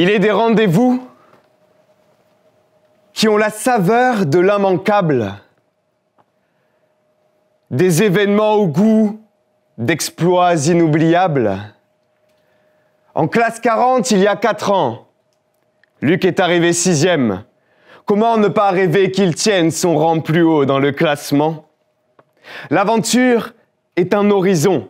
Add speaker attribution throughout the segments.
Speaker 1: Il est des rendez-vous qui ont la saveur de l'immanquable, des événements au goût d'exploits inoubliables. En classe 40, il y a 4 ans, Luc est arrivé 6e. Comment ne pas rêver qu'il tienne son rang plus haut dans le classement? L'aventure est un horizon,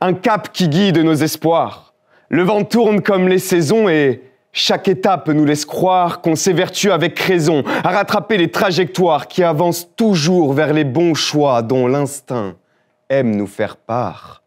Speaker 1: un cap qui guide nos espoirs. Le vent tourne comme les saisons et chaque étape nous laisse croire qu'on s'évertue avec raison à rattraper les trajectoires qui avancent toujours vers les bons choix dont l'instinct aime nous faire part.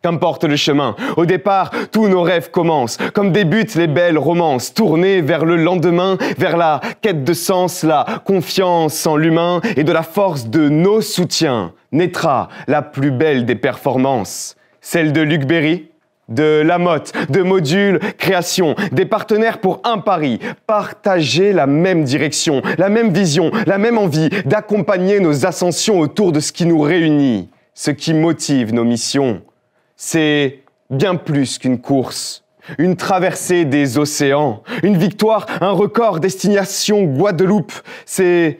Speaker 1: Qu'importe le chemin, au départ, tous nos rêves commencent, comme débutent les belles romances, tournées vers le lendemain, vers la quête de sens, la confiance en l'humain et de la force de nos soutiens, naîtra la plus belle des performances, celle de Luc Berry, de Lamotte, de Module Création, des partenaires pour un pari, partager la même direction, la même vision, la même envie d'accompagner nos ascensions autour de ce qui nous réunit, ce qui motive nos missions. C'est bien plus qu'une course, une traversée des océans, une victoire, un record, destination Guadeloupe. C'est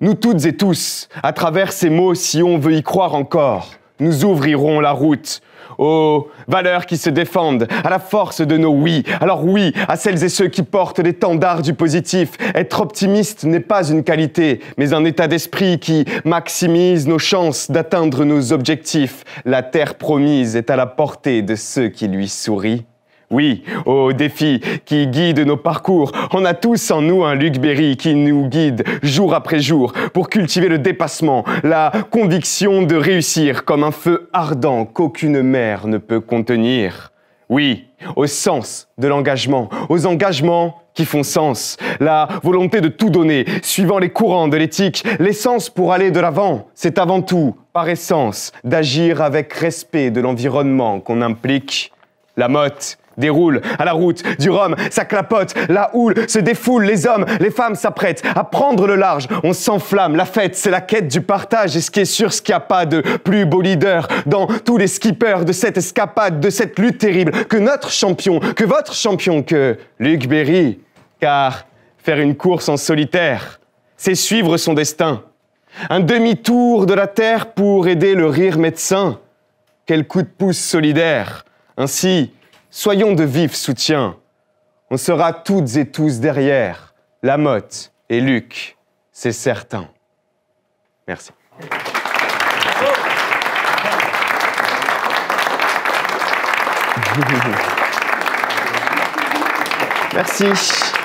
Speaker 1: nous toutes et tous, à travers ces mots, si on veut y croire encore, nous ouvrirons la route aux valeurs qui se défendent, à la force de nos oui. Alors oui, à celles et ceux qui portent l'étendard du positif. Être optimiste n'est pas une qualité, mais un état d'esprit qui maximise nos chances d'atteindre nos objectifs. La terre promise est à la portée de ceux qui lui sourient. Oui, aux défis qui guident nos parcours, on a tous en nous un Luc Berry qui nous guide jour après jour pour cultiver le dépassement, la conviction de réussir comme un feu ardent qu'aucune mer ne peut contenir. Oui, au sens de l'engagement, aux engagements qui font sens, la volonté de tout donner, suivant les courants de l'éthique, l'essence pour aller de l'avant, c'est avant tout, par essence, d'agir avec respect de l'environnement qu'on implique. La motte déroule à la route du rhum, ça clapote, la houle se défoule, les hommes, les femmes s'apprêtent à prendre le large, on s'enflamme, la fête c'est la quête du partage et ce qui est sûr, ce qu'il n'y a pas de plus beau leader dans tous les skippers de cette escapade, de cette lutte terrible, que notre champion, que votre champion, que Luc Berry, car faire une course en solitaire, c'est suivre son destin. Un demi-tour de la terre pour aider le rire médecin, quel coup de pouce solidaire, ainsi soyons de vifs soutiens. On sera toutes et tous derrière Lamotte et Luc, c'est certain. Merci. Merci.